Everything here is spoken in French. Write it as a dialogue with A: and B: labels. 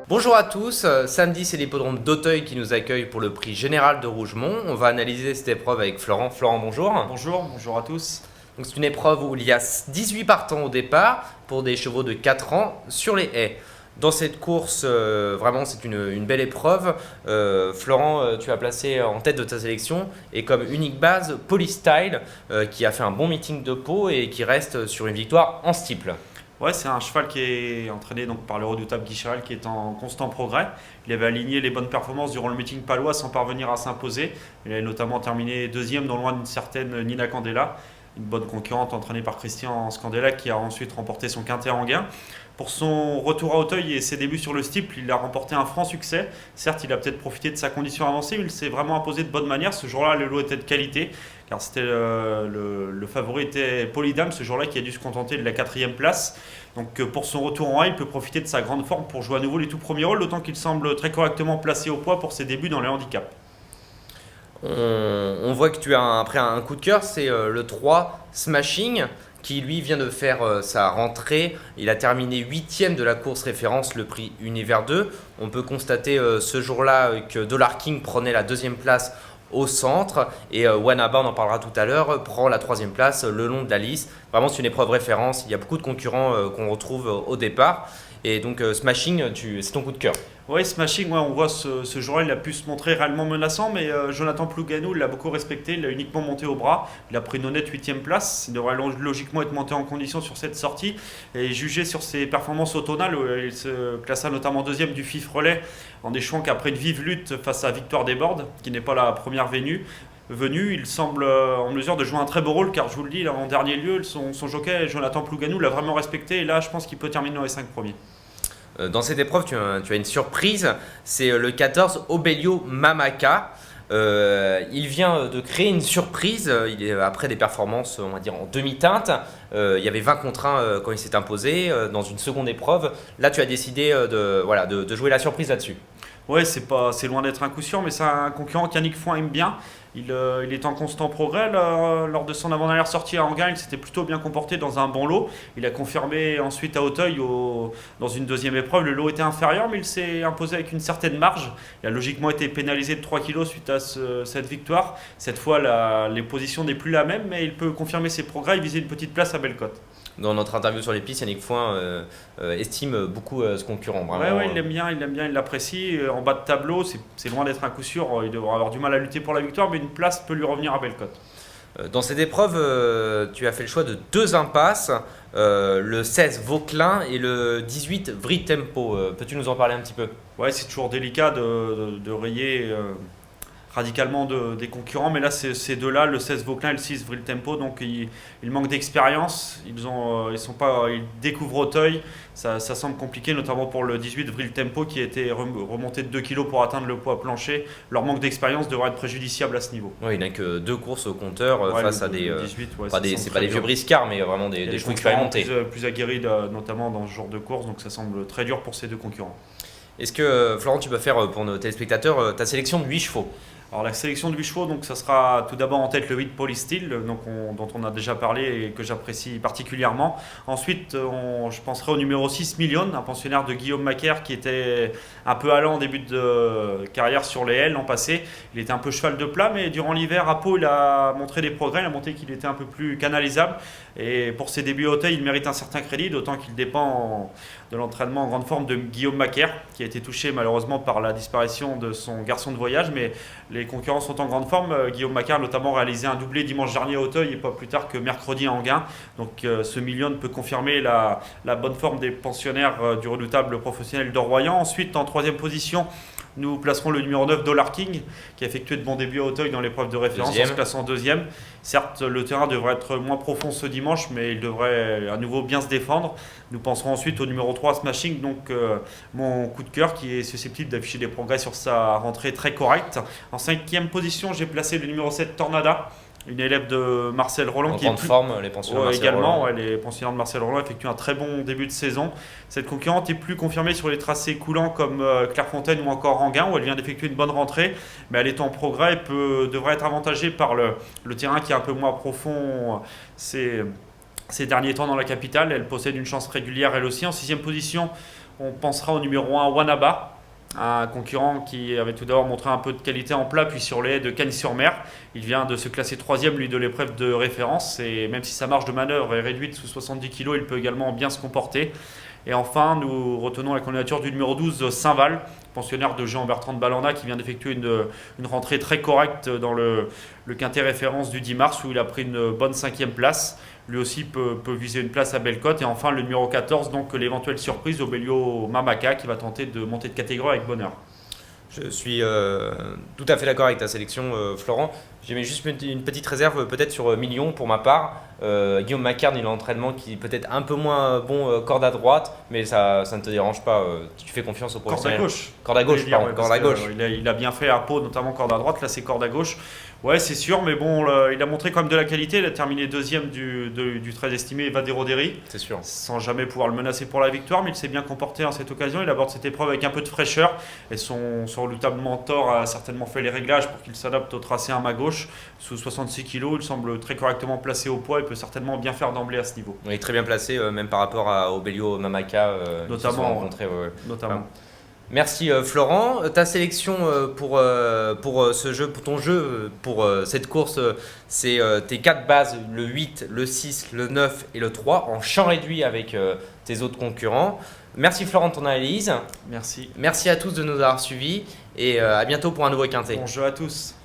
A: Bonjour à tous, samedi c'est l'hippodrome d'Auteuil qui nous accueille pour le prix général de Rougemont. On va analyser cette épreuve avec Florent. Florent, bonjour.
B: Bonjour à tous.
A: Donc c'est une épreuve où il y a 18 partants au départ pour des chevaux de 4 ans sur les haies. Dans cette course, vraiment c'est une belle épreuve. Florent, tu as placé en tête de ta sélection et comme unique base Polystyle qui a fait un bon meeting de Pau et qui reste sur une victoire en steeple.
B: Ouais, c'est un cheval qui est entraîné donc par le redoutable Guy Charal qui est en constant progrès. Il avait aligné les bonnes performances durant le meeting palois sans parvenir à s'imposer. Il avait notamment terminé deuxième non loin d'une certaine Nina Candela, une bonne concurrente entraînée par Christian Scandella qui a ensuite remporté son quintet en gain. Pour son retour à Auteuil et ses débuts sur le steeple, il a remporté un franc succès. Certes, il a peut-être profité de sa condition avancée, mais il s'est vraiment imposé de bonne manière. Ce jour-là, le lot était de qualité, car c'était le favori était Polydame, ce jour-là, qui a dû se contenter de la 4e place. Donc pour son retour en A, il peut profiter de sa grande forme pour jouer à nouveau les tout premiers rôles, d'autant qu'il semble très correctement placé au poids pour ses débuts dans les handicaps.
A: On voit que tu as pris un coup de cœur, c'est le 3 Smashing qui lui vient de faire sa rentrée. Il a terminé 8e de la course référence, le prix Univers 2. On peut constater ce jour-là que Dollar King prenait la 2e place au centre et Wanaba, on en parlera tout à l'heure, prend la 3e place le long de la liste. Vraiment c'est une épreuve référence, il y a beaucoup de concurrents qu'on retrouve au départ. Et donc Smashing, c'est ton coup de cœur.
B: Oui, Smashing, on voit ce jour-là, il a pu se montrer réellement menaçant, mais Jonathan Plouganou l'a beaucoup respecté, il l'a uniquement monté au bras, il a pris une honnête 8e place, il devrait logiquement être monté en condition sur cette sortie, et jugé sur ses performances automnales, il se classa notamment 2e du FIF relais, en échouant qu'après une vive lutte face à Victoire Desbordes, qui n'est pas la première venue, il semble en mesure de jouer un très beau rôle, car je vous le dis, là, en dernier lieu, son jockey, Jonathan Plouganou, l'a vraiment respecté, et là, je pense qu'il peut terminer dans les 5 premiers.
A: Dans cette épreuve, tu as une surprise, c'est le 14 Obelio Mamaka. Il vient de créer une surprise, après des performances on va dire en demi-teinte. Il y avait 20 contre 1 quand il s'est imposé dans une seconde épreuve. Là, tu as décidé de jouer la surprise là-dessus.
B: Ouais, c'est loin d'être un coup sûr, mais c'est un concurrent qu'Yannick Foin aime bien. Il est en constant progrès. Lors de son avant-dernière sortie à Anguin, il s'était plutôt bien comporté dans un bon lot. Il a confirmé ensuite à Auteuil dans une 2e épreuve. Le lot était inférieur, mais il s'est imposé avec une certaine marge. Il a logiquement été pénalisé de 3 kilos suite à cette victoire. Cette fois, les positions n'est plus la même, mais il peut confirmer ses progrès et viser une petite place à Bellecote.
A: Dans notre interview sur les pistes, Yannick Foin estime beaucoup ce concurrent.
B: Oui, il l'aime bien, il l'apprécie. En bas de tableau, c'est loin d'être un coup sûr. Il devra avoir du mal à lutter pour la victoire, mais une place peut lui revenir à Bellecote.
A: Dans cette épreuve, tu as fait le choix de 2 impasses, le 16 Vauclin et le 18 Vril Tempo. Peux-tu nous en parler un petit peu ?
B: Ouais, c'est toujours délicat de rayer radicalement des concurrents, mais là ces deux-là, le 16 Vauclin et le 6 Vril Tempo, donc ils manquent d'expérience, ils découvrent Auteuil, ça semble compliqué, notamment pour le 18 Vril Tempo qui a été remonté de 2 kg pour atteindre le poids plancher. Leur manque d'expérience devrait être préjudiciable à ce niveau.
A: Oui, il n'a que 2 courses au compteur face à des
B: 18,
A: c'est pas des vieux briscards, mais vraiment des chevaux expérimentés.
B: Plus aguerris notamment dans ce genre de course, donc ça semble très dur pour ces 2 concurrents.
A: Est-ce que, Florent, tu peux faire pour nos téléspectateurs ta sélection de 8 chevaux ?
B: Alors la sélection de 8 chevaux, donc ça sera tout d'abord en tête le 8 Polystyle, dont on a déjà parlé et que j'apprécie particulièrement. Ensuite, je penserai au numéro 6 Million, un pensionnaire de Guillaume Macaire qui était un peu allant en début de carrière sur les haies l'an passé. Il était un peu cheval de plat, mais durant l'hiver à Pau, il a montré des progrès, il a montré qu'il était un peu plus canalisable. Et pour ses débuts à Auteuil, il mérite un certain crédit, d'autant qu'il dépend de l'entraînement en grande forme de Guillaume Macaire, qui a été touché malheureusement par la disparition de son garçon de voyage, mais les concurrents sont en grande forme. Guillaume Macaire a notamment réalisé un doublé dimanche dernier à Auteuil et pas plus tard que mercredi à Anguin. Donc ce Million peut confirmer la bonne forme des pensionnaires du redoutable professionnel de Royan. Ensuite, en 3e position, nous placerons le numéro 9 Dollar King, qui a effectué de bons débuts à Auteuil dans l'épreuve de référence en se classant 2e. Certes, le terrain devrait être moins profond ce dimanche, mais il devrait à nouveau bien se défendre. Nous penserons ensuite au numéro 3 Smashing, donc mon coup de cœur qui est susceptible d'afficher des progrès sur sa rentrée très correcte. En 5e position, j'ai placé le numéro 7 Tornada, une élève de Marcel Roland.
A: En grande forme, les pensionnaires de Marcel Roland.
B: Les pensionnaires de Marcel Roland effectuent un très bon début de saison. Cette concurrente est plus confirmée sur les tracés coulants comme Clairefontaine ou encore Anguin, où elle vient d'effectuer une bonne rentrée, mais elle est en progrès et devrait être avantagée par le terrain qui est un peu moins profond. C'est ces derniers temps dans la capitale. Elle possède une chance régulière elle aussi. En 6e position, on pensera au numéro 1 Wanaba, un concurrent qui avait tout d'abord montré un peu de qualité en plat puis sur les haies de Cagnes-sur-Mer. Il vient de se classer 3e lui de l'épreuve de référence et même si sa marge de manœuvre est réduite sous 70 kg, il peut également bien se comporter. Et enfin, nous retenons la candidature du numéro 12 Saint-Val, pensionnaire de Jean-Bertrand de Balanda qui vient d'effectuer une rentrée très correcte dans le quintet référence du 10 mars où il a pris une bonne 5e place. Lui aussi peut viser une place à Bellecote. Et enfin le numéro 14, donc l'éventuelle surprise Obelio Mamaka qui va tenter de monter de catégorie avec bonheur.
A: Je suis tout à fait d'accord avec ta sélection, Florent. J'ai mis juste une petite réserve peut-être sur Million pour ma part. Guillaume Macaire, il a un entraînement qui est peut-être un peu moins bon corde à droite, mais ça ne te dérange pas. Tu fais confiance au professionnel.
B: Corde à gauche.
A: Corde à gauche, pardon. Corde à gauche.
B: Il a bien fait à Pau, notamment corde à droite. Là, c'est corde à gauche. Ouais, c'est sûr, mais bon, il a montré quand même de la qualité. Il a terminé 2e du très estimé Vadero Derry.
A: C'est sûr.
B: Sans jamais pouvoir le menacer pour la victoire, mais il s'est bien comporté en cette occasion. Il aborde cette épreuve avec un peu de fraîcheur. Et son redoutable mentor a certainement fait les réglages pour qu'il s'adapte au tracé à ma gauche. Sous 66 kg, il semble très correctement placé au poids et peut certainement bien faire d'emblée à ce niveau.
A: Il est très bien placé, même par rapport à Obelio Mamaka.
B: Notamment.
A: Notamment. Enfin, merci Florent. Ta sélection pour ce jeu, pour ton jeu, pour cette course, c'est tes 4 bases, le 8, le 6, le 9 et le 3, en champ réduit avec tes autres concurrents. Merci Florent de ton analyse.
B: Merci.
A: Merci à tous de nous avoir suivis et à bientôt pour un nouveau quintet.
B: Bon jeu à tous.